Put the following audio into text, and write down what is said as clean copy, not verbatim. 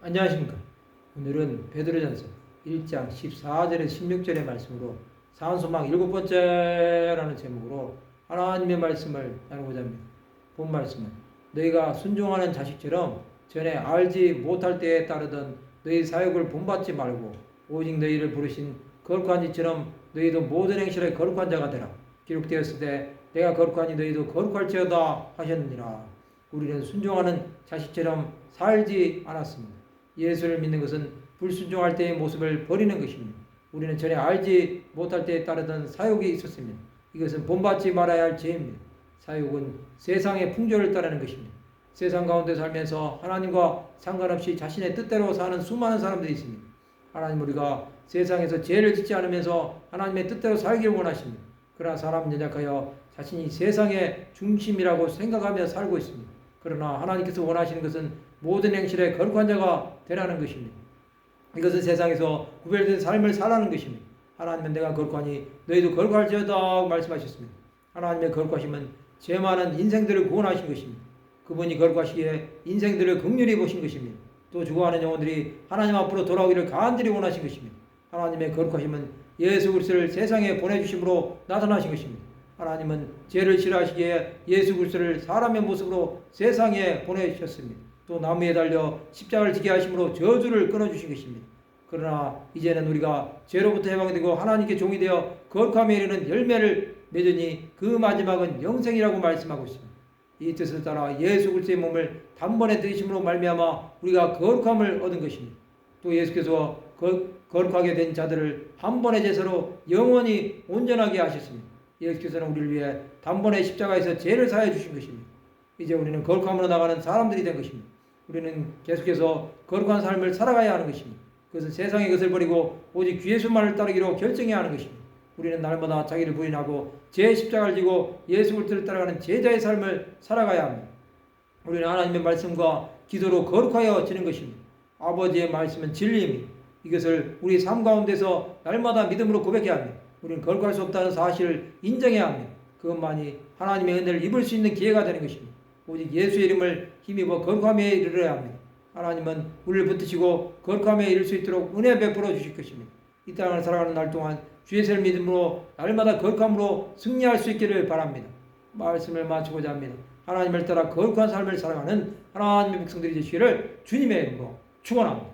안녕하십니까. 오늘은 베드로전서 1장 14절에서 16절의 말씀으로 산소망 7번째라는 제목으로 하나님의 말씀을 나누고자 합니다. 본 말씀은 너희가 순종하는 자식처럼 전에 알지 못할 때에 따르던 너희 사역을 본받지 말고 오직 너희를 부르신 거룩한 이처럼 너희도 모든 행실에 거룩한 자가 되라. 기록되었을 때 내가 거룩하니 너희도 거룩할지어다 하셨느니라. 우리는 순종하는 자식처럼 살지 않았습니다. 예수를 믿는 것은 불순종할 때의 모습을 버리는 것입니다. 우리는 전에 알지 못할 때에 따르던 사욕이 있었습니다. 이것은 본받지 말아야 할 죄입니다. 사욕은 세상의 풍조를 따르는 것입니다. 세상 가운데 살면서 하나님과 상관없이 자신의 뜻대로 사는 수많은 사람들이 있습니다. 하나님 우리가 세상에서 죄를 짓지 않으면서 하나님의 뜻대로 살기를 원하십니다. 그러나 사람은 연약하여 자신이 세상의 중심이라고 생각하며 살고 있습니다. 그러나 하나님께서 원하시는 것은 모든 행실에 거룩한 자가 되라는 것입니다. 이것은 세상에서 구별된 삶을 살라는 것입니다. 하나님은 내가 거룩하니 너희도 거룩할지어다 말씀하셨습니다. 하나님의 거룩하심은 죄 많은 인생들을 구원하신 것입니다. 그분이 거룩하시기에 인생들을 긍휼히 보신 것입니다. 또 죽어가는 영혼들이 하나님 앞으로 돌아오기를 간절히 원하신 것입니다. 하나님의 거룩하심은 예수 그리스도를 세상에 보내주심으로 나타나신 것입니다. 하나님은 죄를 싫어하시기에 예수 그리스도를 사람의 모습으로 세상에 보내주셨습니다. 또 나무에 달려 십자가를 지게 하심으로 저주를 끊어주신 것입니다. 그러나 이제는 우리가 죄로부터 해방되고 하나님께 종이 되어 거룩함에 이르는 열매를 맺으니 그 마지막은 영생이라고 말씀하고 있습니다. 이 뜻을 따라 예수 그리스도의 몸을 단번에 드리심으로 말미암아 우리가 거룩함을 얻은 것입니다. 또 예수께서 거룩하게 된 자들을 한 번의 제사로 영원히 온전하게 하셨습니다. 예수께서는 우리를 위해 단번에 십자가에서 죄를 사해 주신 것입니다. 이제 우리는 거룩함으로 나가는 사람들이 된 것입니다. 우리는 계속해서 거룩한 삶을 살아가야 하는 것입니다. 그것은 세상의 것을 버리고 오직 주 예수만을 따르기로 결정해야 하는 것입니다. 우리는 날마다 자기를 부인하고 제 십자가를 지고 예수 그리스도를 따라가는 제자의 삶을 살아가야 합니다. 우리는 하나님의 말씀과 기도로 거룩하여지는 것입니다. 아버지의 말씀은 진리입니다. 이것을 우리 삶 가운데서 날마다 믿음으로 고백해야 합니다. 우리는 거룩할 수 없다는 사실을 인정해야 합니다. 그것만이 하나님의 은혜를 입을 수 있는 기회가 되는 것입니다. 오직 예수의 이름을 힘입어 거룩함에 이르러야 합니다. 하나님은 우리를 붙드시고 거룩함에 이를 수 있도록 은혜 베풀어 주실 것입니다. 이 땅을 살아가는 날 동안 주 예수를 믿음으로 날마다 거룩함으로 승리할 수 있기를 바랍니다. 말씀을 마치고자 합니다. 하나님을 따라 거룩한 삶을 살아가는 하나님의 백성들이 되시기를 주님의 이름으로 축원합니다.